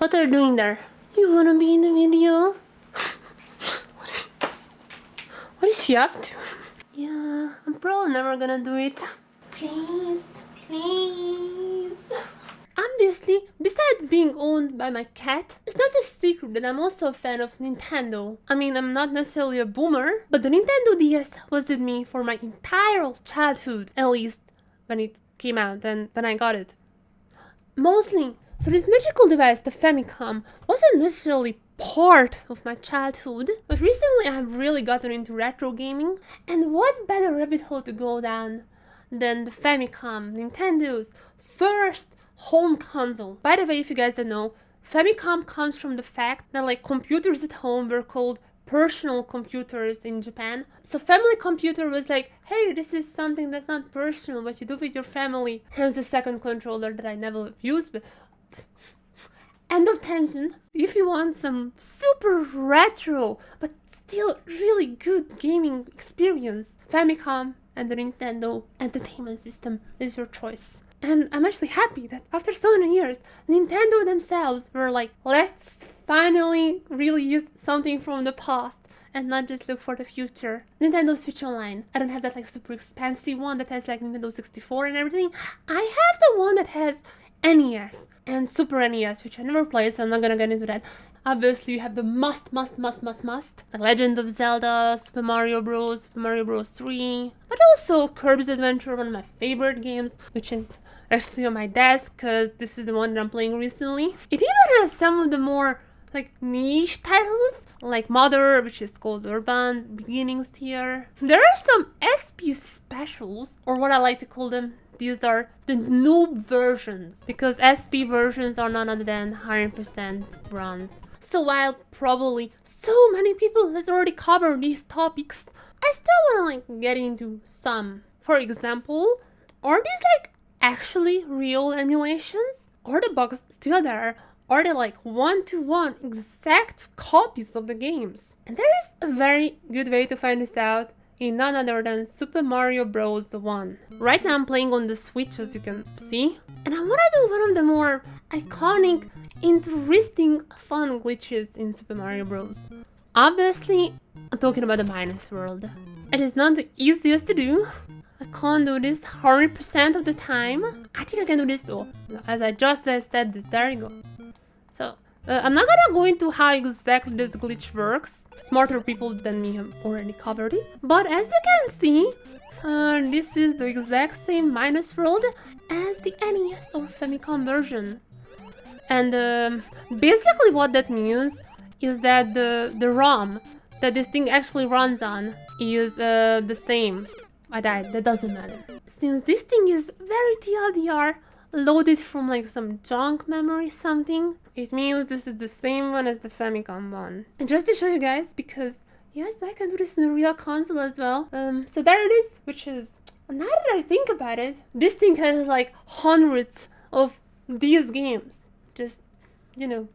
What are you doing there? You wanna be in the video? What is she up to? Yeah, I'm probably never gonna do it. Please, please. Obviously, besides being owned by my cat, it's not a secret that I'm also a fan of Nintendo. I mean, I'm not necessarily a boomer, but the Nintendo DS was with me for my entire childhood, at least when it came out and when I got it. Mostly, so this magical device, the Famicom, wasn't necessarily part of my childhood, but recently I've really gotten into retro gaming, and what better rabbit hole to go down than the Famicom, Nintendo's first home console. By the way, if you guys don't know, Famicom comes from the fact that like computers at home were called personal computers in Japan. So family computer was like, hey, this is something that's not personal, what you do with your family. Hence the second controller that I never used. But end of tension. If you want some super retro but still really good gaming experience, Famicom and the Nintendo Entertainment System is your choice. And I'm actually happy that after so many years, Nintendo themselves were like, let's finally really use something from the past and not just look for the future. Nintendo Switch Online. I don't have that like super expensive one that has like Nintendo 64 and everything. I have the one that has NES and Super NES, which I never played, so I'm not gonna get into that. Obviously, you have the must. The Legend of Zelda, Super Mario Bros., Super Mario Bros. 3, but also Kirby's Adventure, one of my favorite games, which is actually on my desk, because this is the one that I'm playing recently. It even has some of the more like niche titles, like Mother, which is called Urban Beginnings here. There are some SP specials, or what I like to call them. These are the noob versions, because SP versions are none other than 100% bronze. So while probably so many people has already covered these topics, I still wanna like get into some. For example, are these like actually real emulations? Are the bugs still there? Are they like one-to-one exact copies of the games? And there is a very good way to find this out in none other than Super Mario Bros. 1. Right now I'm playing on the Switch, as you can see, and I want to do one of the more iconic, interesting, fun glitches in Super Mario Bros. Obviously, I'm talking about the minus world. It is not the easiest to do. I can't do this 100% of the time. I think I can do this though, as I just said this. There you go. So, I'm not gonna go into how exactly this glitch works. Smarter people than me have already covered it. But as you can see, this is the exact same minus world as the NES or Famicom version. And basically what that means is that the ROM that this thing actually runs on is the same. I died, that doesn't matter. Since this thing is very TLDR, loaded from like some junk memory something, it means this is the same one as the Famicom one. And just to show you guys, because yes, I can do this in a real console as well. So there it is, which is, now that I think about it, this thing has like hundreds of these games. Just, you know,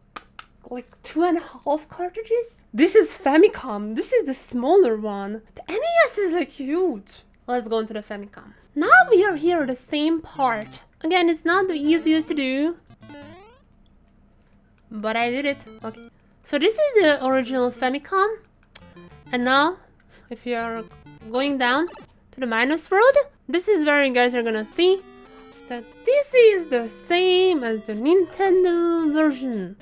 like 2.5 cartridges. This is Famicom, this is the smaller one. The NES is like huge. Let's go into the Famicom. Now we are here at the same part. Again, it's not the easiest to do, but I did it. Okay, so this is the original Famicom, and now if you are going down to the minus world, this is where you guys are gonna see that this is the same as the Nintendo version.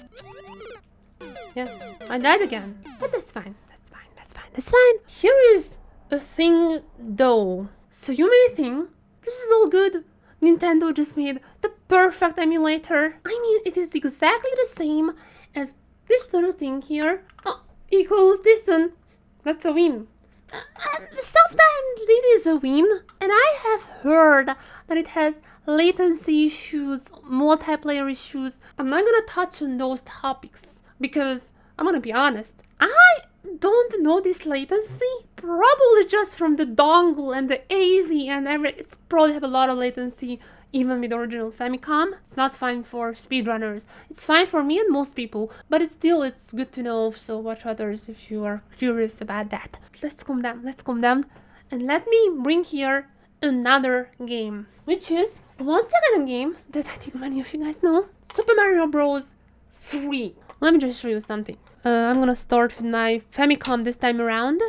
Yeah, I died again, but that's fine. That's fine. Here is a thing though. So you may think this is all good. Nintendo just made the perfect emulator. I mean, it is exactly the same as this little thing here. Oh, equals this one. That's a win. Sometimes it is a win. And I have heard that it has latency issues, multiplayer issues. I'm not gonna touch on those topics because I'm gonna be honest. I don't know this latency. Probably just from the dongle and the AV and everything. It's probably have a lot of latency even with the original Famicom. It's not fine for speedrunners. It's fine for me and most people, but it's good to know, so watch others if you are curious about that. Let's calm down, and let me bring here another game, which is once again a game that I think many of you guys know. Super Mario Bros. 3. Let me just show you something. I'm gonna start with my Famicom this time around.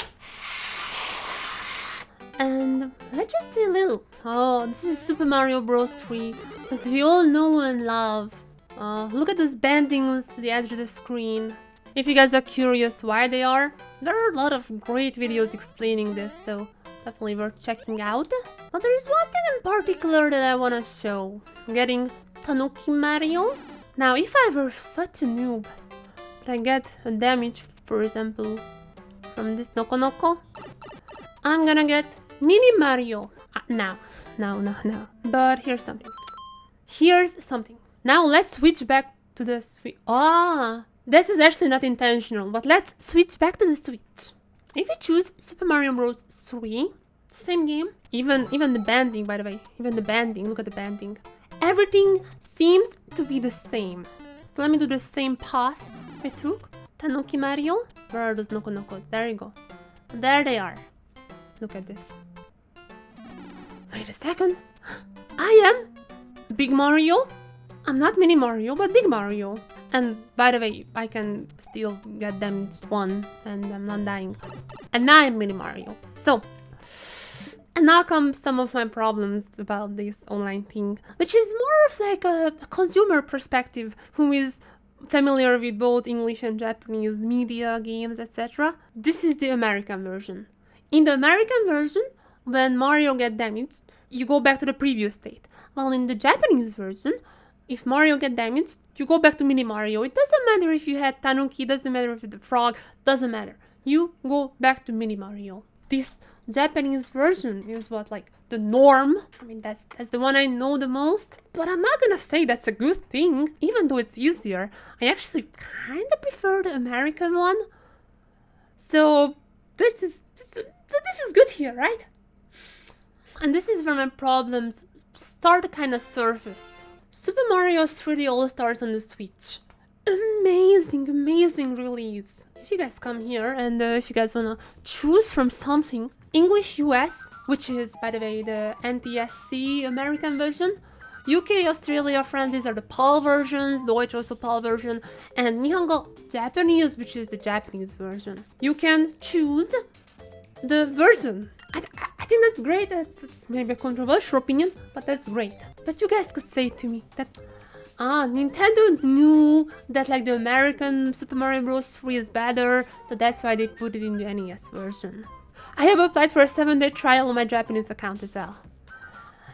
And let's just play a little. Oh, this is Super Mario Bros. 3 that we all know and love. Look at those bendings to the edge of the screen. If you guys are curious why they are, there are a lot of great videos explaining this, so definitely worth checking out. But there is one thing in particular that I want to show. I'm getting Tanuki Mario. Now, if I were such a noob, but I get a damage, for example, from this Noko Noko, I'm gonna get Mini Mario. No. But here's something. Now let's switch back to the Switch. This is actually not intentional, but let's switch back to the Switch. If you choose Super Mario Bros. 3, same game, even the banding, by the way, look at the banding. Everything seems to be the same. So let me do the same path I took. Tanuki Mario. Where are those Noko Nokos? There you go. There they are. Look at this. Wait a second. I am Big Mario. I'm not Mini Mario, but Big Mario. And by the way, I can still get damaged 1 and I'm not dying. And now I'm Mini Mario. So, and now come some of my problems about this online thing, which is more of like a consumer perspective who is familiar with both English and Japanese media, games, etc. This is the American version. In the American version, when Mario gets damaged, you go back to the previous state. While in the Japanese version, if Mario gets damaged, you go back to Mini Mario. It doesn't matter if you had Tanuki, doesn't matter if the frog, doesn't matter. You go back to Mini Mario. This Japanese version is what, like, the norm. I mean, that's the one I know the most. But I'm not gonna say that's a good thing, even though it's easier. I actually kind of prefer the American one. So this is good here, right? And this is where my problems start to kind of surface. Super Mario 3D All-Stars on the Switch. Amazing release. If you guys come here and if you guys wanna choose from something, English US, which is, by the way, the NTSC American version, UK, Australia, France, these are the PAL versions, Deutsch also PAL version, and Nihongo Japanese, which is the Japanese version. You can choose the version. I think that's great. That's maybe a controversial opinion, but that's great. But you guys could say to me that Nintendo knew that like the American Super Mario Bros. 3 is better, so that's why they put it in the NES version. I have applied for a 7-day trial on my Japanese account as well.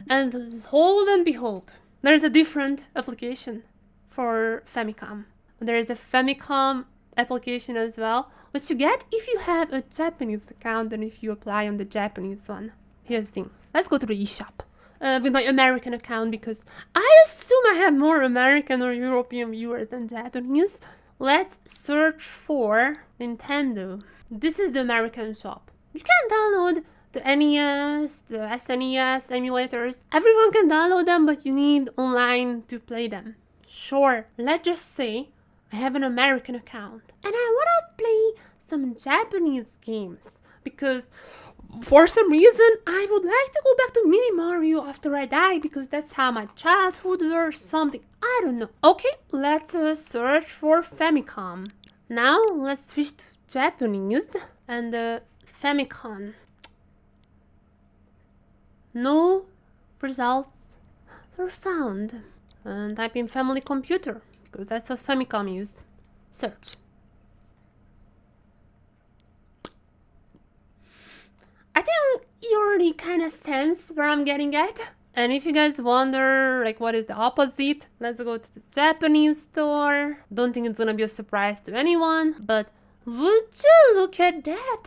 And hold and behold, there's a different application for Famicom. There is a Famicom application as well, which you get if you have a Japanese account and if you apply on the Japanese one. Here's the thing. Let's go to the eShop with my American account because I assume I have more American or European viewers than Japanese. Let's search for Nintendo. This is the American shop. You can download the NES, the SNES emulators. Everyone can download them, but you need online to play them. Sure, let's just say I have an American account and I want to play some Japanese games because for some reason I would like to go back to Mini Mario after I die because that's how my childhood were, something. I don't know. Okay, let's search for Famicom. Now let's switch to Japanese and Famicom. No results were found. And type in family computer because that's what Famicom is. Search. I think you already kind of sense where I'm getting at. And if you guys wonder, like, what is the opposite? Let's go to the Japanese store. Don't think it's gonna be a surprise to anyone, but would you look at that?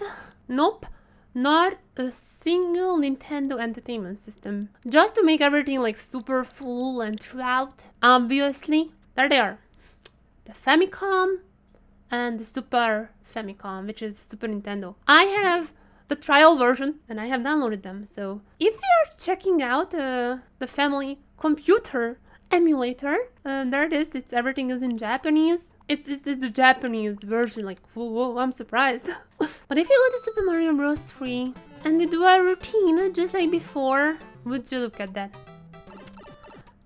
Nope, not a single Nintendo Entertainment System. Just to make everything like super full and throughout. Obviously, there they are. The Famicom and the Super Famicom, which is Super Nintendo. I have the trial version and I have downloaded them. So if you are checking out the family computer emulator, there it is. Everything is in Japanese. It's the Japanese version. Like, whoa, I'm surprised. But if you go to Super Mario Bros. 3 and we do our routine just like before, would you look at that?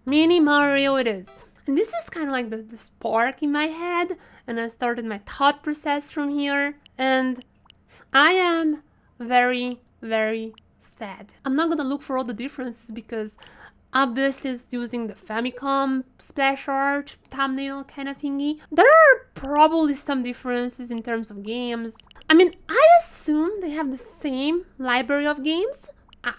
Mini Mario it is. And this is kind of like the spark in my head, and I started my thought process from here, and I am very, very sad. I'm not gonna look for all the differences because obviously it's using the Famicom splash art thumbnail kind of thingy. There are probably some differences in terms of games. I mean, I assume they have the same library of games.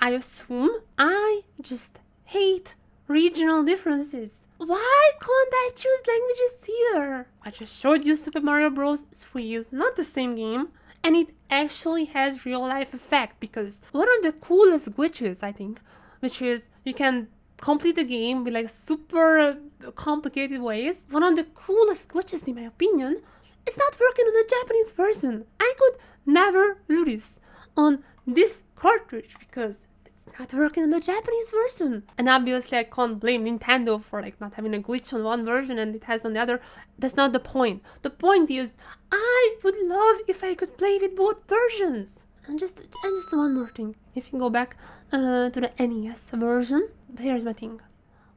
I assume. I just hate regional differences. Why can't I choose languages here? I just showed you Super Mario Bros. 3 is not the same game, and it actually has real life effect because one of the coolest glitches, I think, which is you can complete the game with like super complicated ways. One of the coolest glitches, in my opinion, is not working on the Japanese version. I could never do this on this cartridge because it's not working on the Japanese version. And obviously I can't blame Nintendo for like not having a glitch on one version and it has on the other. That's not the point. The point is I would love if I could play with both versions. And just one more thing. If you go back to the NES version, but here's my thing.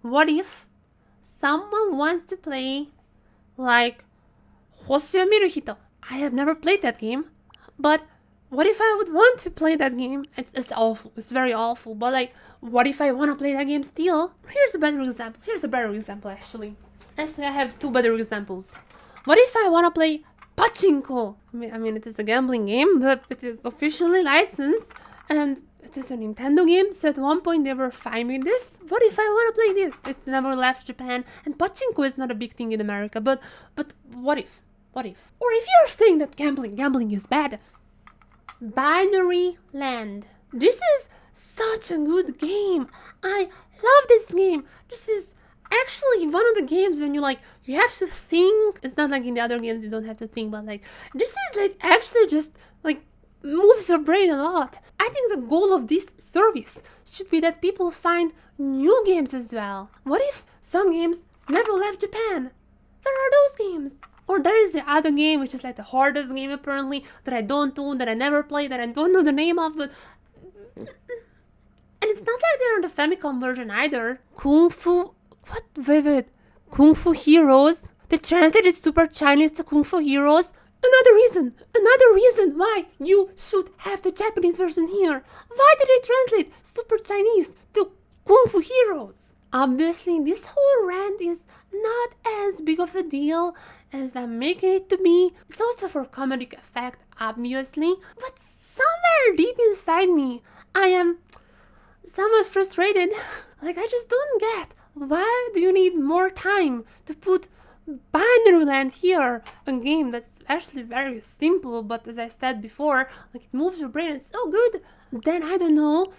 What if someone wants to play like Hoshi o Miru Hito? I have never played that game, but what if I would want to play that game? It's awful. It's very awful. But like, what if I want to play that game still? Here's a better example. Actually, I have two better examples. What if I want to play Pachinko? I mean, it is a gambling game, but it is officially licensed, and it is a Nintendo game. So at one point they were fine with this. What if I want to play this? It's never left Japan, and Pachinko is not a big thing in America. But what if? What if? Or if you're saying that gambling is bad, Binary Land. This is such a good game. I love this game. This is actually one of the games when you have to think. It's not like in the other games you don't have to think, but like this is like actually just like moves your brain a lot. I think the goal of this service should be that people find new games as well. What if some games never left Japan? Where are those games? Or there is the other game, which is like the hardest game apparently, that I don't own, that I never played, that I don't know the name of, but... And it's not like they're on the Famicom version either. Kung Fu... What? Wait. Kung Fu Heroes? They translated Super Chinese to Kung Fu Heroes? Another reason why you should have the Japanese version here. Why did they translate Super Chinese to Kung Fu Heroes? Obviously, this whole rant is not as big of a deal as I'm making it to be. It's also for comedic effect, obviously, but somewhere deep inside me, I am somewhat frustrated. Like, I just don't get, why do you need more time to put Binary Land here? A game that's actually very simple, but as I said before, like it moves your brain, it's so good. Then, I don't know,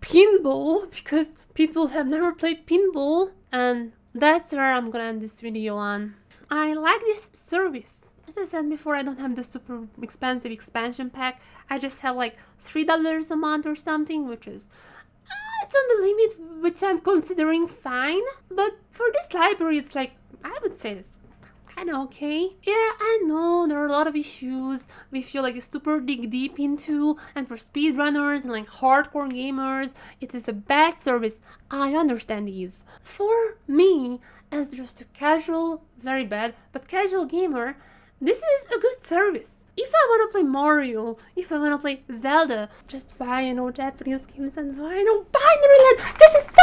pinball, because people have never played pinball, and that's where I'm gonna end this video on. I like this service. As I said before, I don't have the super expensive expansion pack. I just have like $3 a month or something, which is it's on the limit, which I'm considering fine. But for this library, it's like, I would say it's kind of okay. Yeah, I know there are a lot of issues if you like super dig deep into, and for speedrunners and like hardcore gamers, it is a bad service. I understand these. For me, as just a casual, very bad, but casual gamer, this is a good service. If I want to play Mario, if I want to play Zelda, just why Japanese games and why Binary Land, this is so